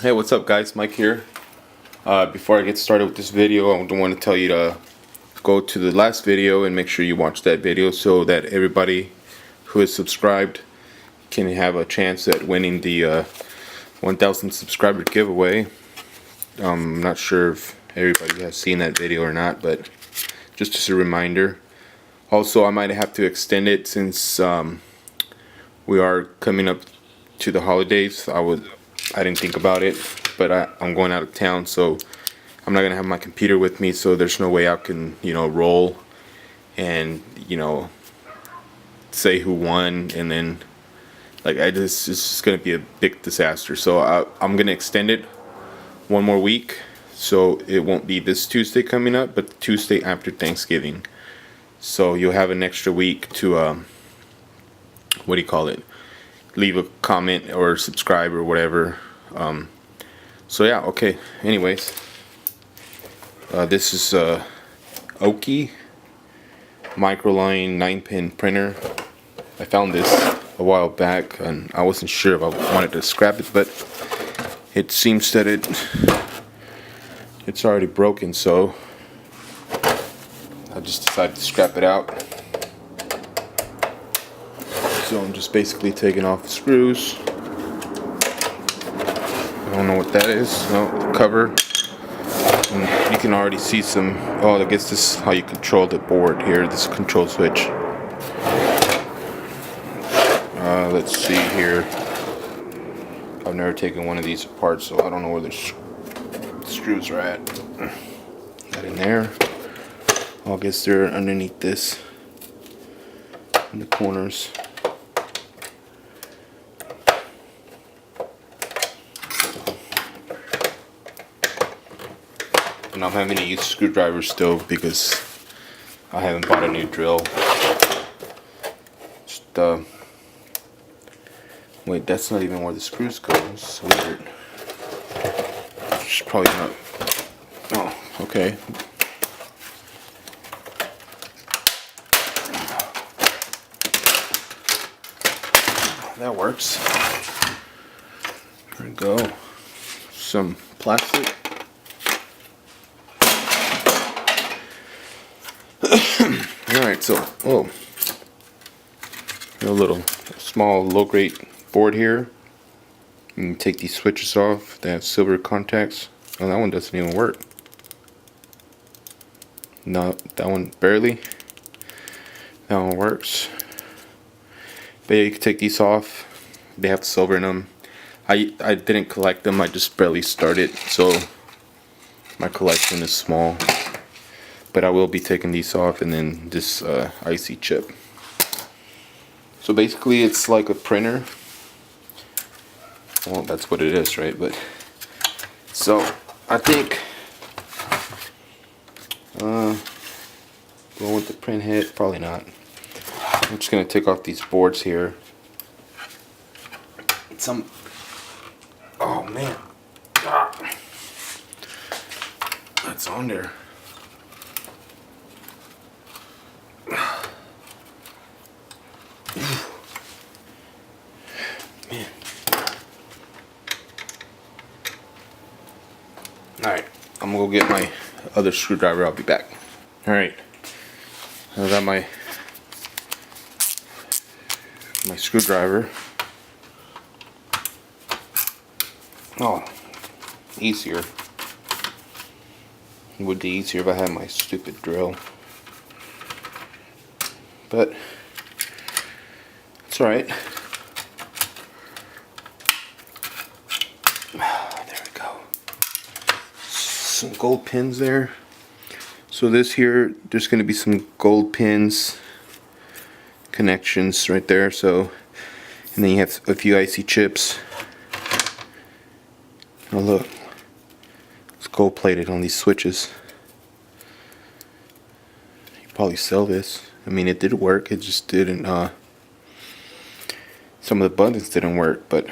Hey, what's up guys, Mike here. Before I get started with this video, I want to tell you to go to the last video and make sure you watch that video so that everybody who is subscribed can have a chance at winning the 1,000 subscriber giveaway. I'm not sure if everybody has seen that video or not, but just as a reminder. Also, I might have to extend it since we are coming up to the holidays. I didn't think about it, but I'm going out of town, so I'm not gonna have my computer with me, so there's no way I can, roll and, say who won, and then it's just gonna be a big disaster. So I'm gonna extend it one more week, so it won't be this Tuesday coming up, but the Tuesday after Thanksgiving. So you'll have an extra week to leave a comment or subscribe or whatever. So yeah, okay. Anyways, this is Oki microline 9-pin printer. I found this a while back and I wasn't sure if I wanted to scrap it, but it seems that it's already broken, so I just decided to scrap it out. So I'm just basically taking off the screws. I don't know what that is. No, the cover. And you can already see some. Oh, I guess this is how you control the board here. This control switch. Let's see here. I've never taken one of these apart, so I don't know where the screws are at. Got in there. I guess they're underneath this in the corners. And I'm having to use screwdrivers still because I haven't bought a new drill. Just, wait, that's not even where the screws go. It's weird. It's probably not. Oh, okay. That works. There we go. Some plastic. Alright, so, a little small low-grade board here. You can take these switches off. They have silver contacts. Oh, that one doesn't even work. No, that one barely. That one works. But yeah, you can take these off. They have silver in them. I didn't collect them. I just barely started, so my collection is small. But I will be taking these off, and then this IC chip. So basically it's like a printer. Well, that's what it is, right? But so I think going with the print head, probably not. I'm just gonna take off these boards here. Oh man, that's on there. Man. Alright, I'm gonna go get my other screwdriver. I'll be back. Alright, I got my screwdriver. Oh, easier. It would be easier if I had my stupid drill. But it's alright. There we go. Some gold pins there. So this here, there's going to be some gold pins connections right there. So, and then you have a few IC chips. Oh look, it's gold plated on these switches. You probably sell this. I mean, it did work. It just didn't. Some of the buttons didn't work, but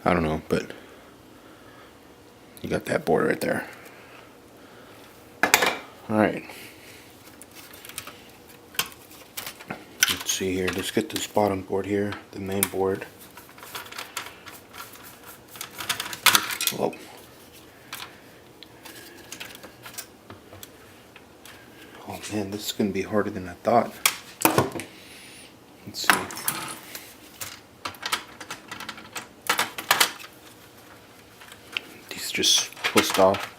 I don't know. But you got that board right there. All right. Let's see here. Let's get this bottom board here, the main board. Whoa. Oh man, this is going to be harder than I thought. Let's see. These just twist off.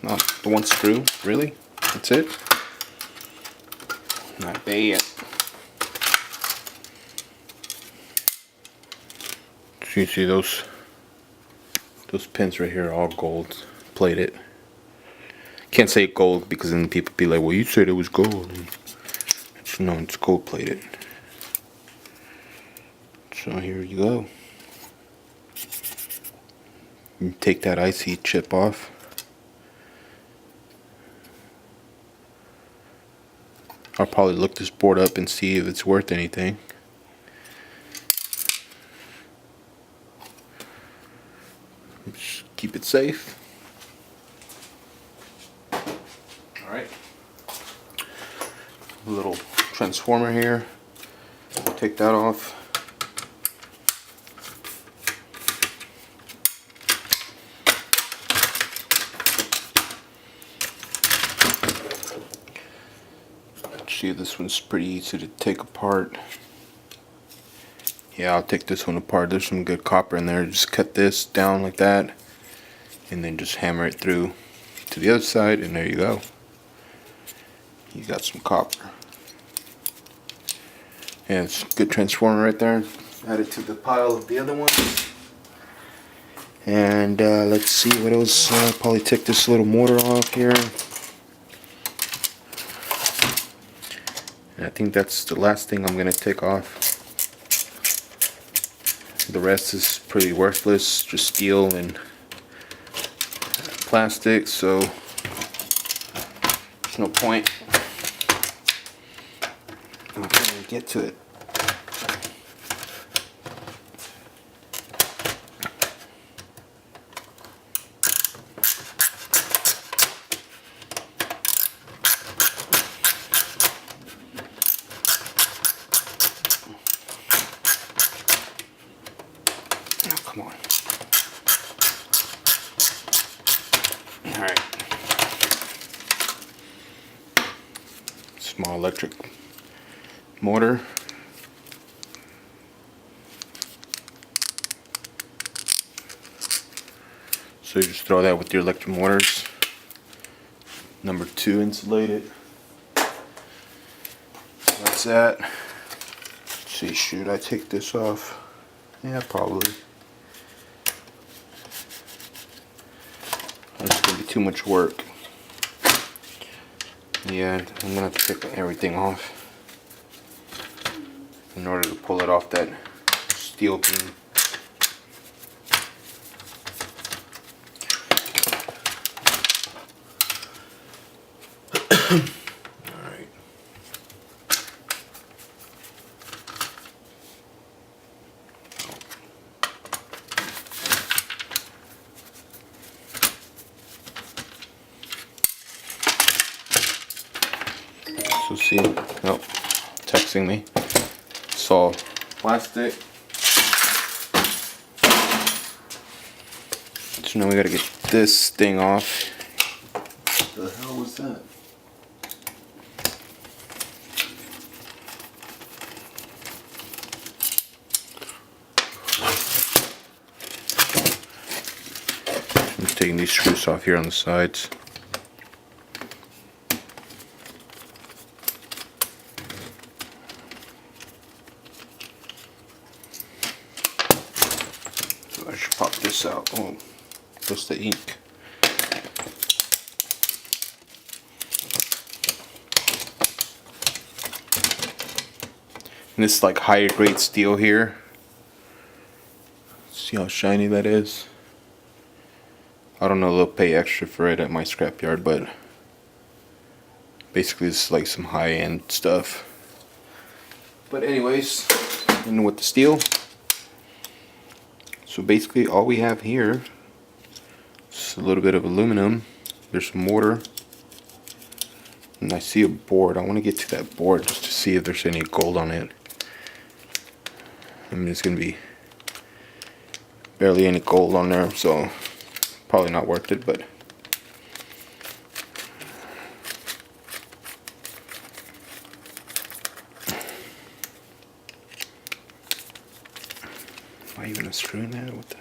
Not the one screw, really? That's it? Not bad. So you see those pins right here are all gold plated. Can't say gold because then people be like, well, you said it was gold. No, it's gold plated. So here you go. You take that IC chip off. I'll probably look this board up and see if it's worth anything. Just keep it safe. Alright. A little transformer here. Take that off. See, this one's pretty easy to take apart. Yeah, I'll take this one apart. There's some good copper in there. Just cut this down like that and then just hammer it through to the other side, and there you go. You got some copper. Yeah, it's a good transformer right there. Add it to the pile of the other ones. And let's see what else. I'll probably take this little motor off here. And I think that's the last thing I'm going to take off. The rest is pretty worthless, just steel and plastic, so there's no point. I'm going to get to it. Come on. Alright. Small electric motor. So you just throw that with your electric motors. Number 2 insulated. That's that. Let's see, should I take this off? Yeah, probably. It's gonna be too much work. Yeah, I'm gonna have to take everything off in order to pull it off that steel beam. Alright. So see, nope, texting me. It's all plastic. So now we gotta get this thing off. What the hell was that? I'm just taking these screws off here on the sides. I should pop this out. Oh, just the ink. And this is like higher grade steel here. See how shiny that is? I don't know, they'll pay extra for it at my scrapyard, but basically it's like some high end stuff. But anyways, in with the steel. So basically all we have here is a little bit of aluminum. There's some mortar. And I see a board. I want to get to that board just to see if there's any gold on it. I mean, it's going to be barely any gold on there, so probably not worth it, but am I even unscrewing that? What the?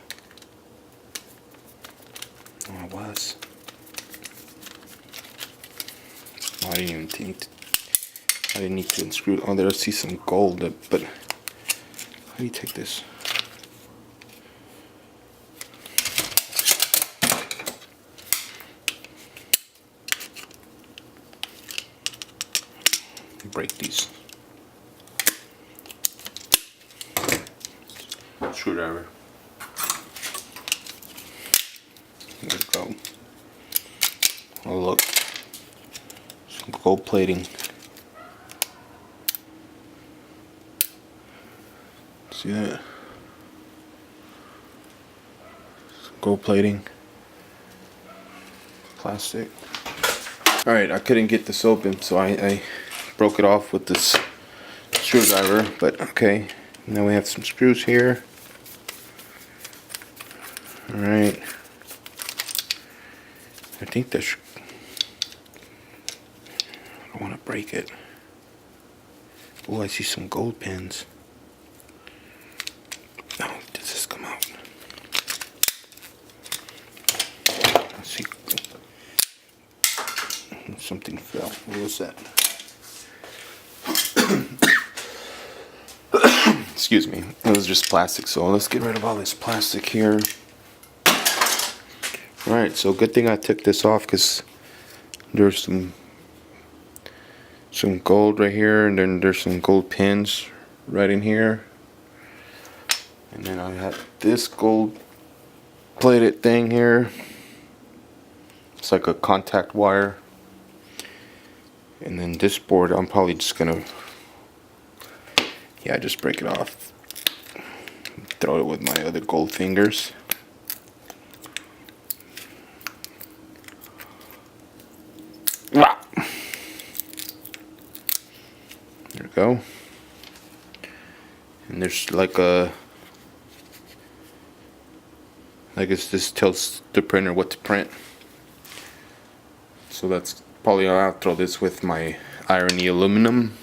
Oh, I was. Oh, I didn't even think. I didn't need to unscrew. Oh, there I see some gold, but how do you take this? Break these. Screwdriver. There we go. Oh look, some gold plating. See that? Some gold plating. Plastic. Alright, I couldn't get this open, so I broke it off with this screwdriver, but okay. Now we have some screws here. Alright. I think that I don't want to break it. Oh, I see some gold pins. Oh, does this come out? I see something fell. What was that? Excuse me. It was just plastic, so let's get rid of all this plastic here. Alright, so good thing I took this off because there's some gold right here, and then there's some gold pins right in here. And then I have this gold plated thing here. It's like a contact wire. And then this board, I'm probably just gonna, yeah, just break it off. Throw it with my other gold fingers. There we go. And there's like a, I guess this tells the printer what to print. So that's probably, I'll throw this with my irony aluminum.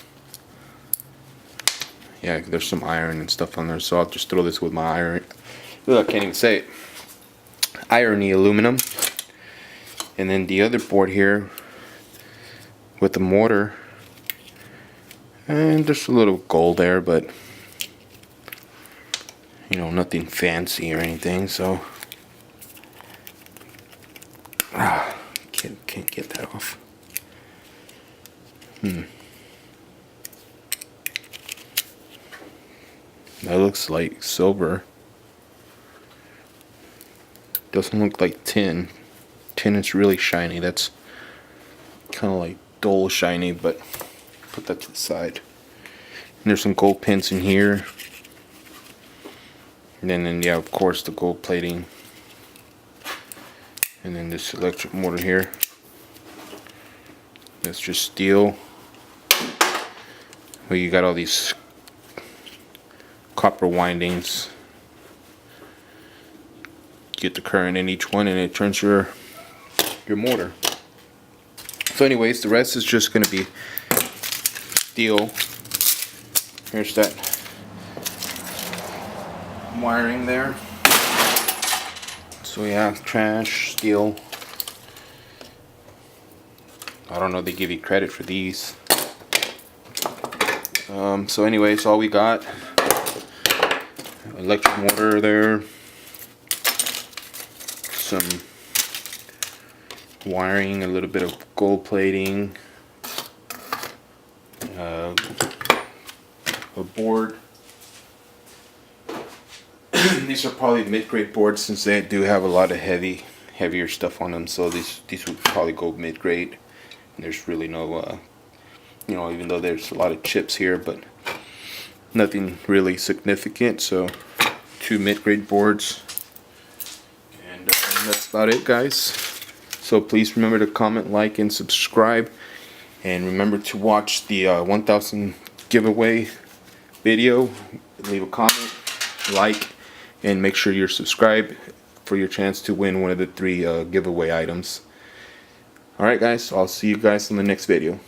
Yeah, there's some iron and stuff on there, so I'll just throw this with my iron. Ugh, I can't even say it. Irony aluminum. And then the other board here with the mortar. And there's a little gold there, but you know, nothing fancy or anything, so can't get that off. That looks like silver. Doesn't look like tin. Tin is really shiny. That's kind of like dull shiny, but put that to the side. And there's some gold pins in here. And then yeah, of course, the gold plating. And then this electric motor here. That's just steel. Well, you got all these copper windings. Get the current in each one, and it turns your motor. So anyways, the rest is just going to be steel. Here's that wiring there. So yeah, trash, steel. I don't know if they give you credit for these. So anyways, all we got, electric motor there, some wiring, a little bit of gold plating, a board. These are probably mid-grade boards since they do have a lot of heavier stuff on them, so these would probably go mid-grade. There's really no you know, even though there's a lot of chips here, but nothing really significant. So 2 mid-grade boards, and that's about it, guys. So please remember to comment, like, and subscribe, And remember to watch the 1000 giveaway video. Leave a comment, like, and make sure you're subscribed for your chance to win one of the 3 giveaway items. Alright guys, so I'll see you guys in the next video.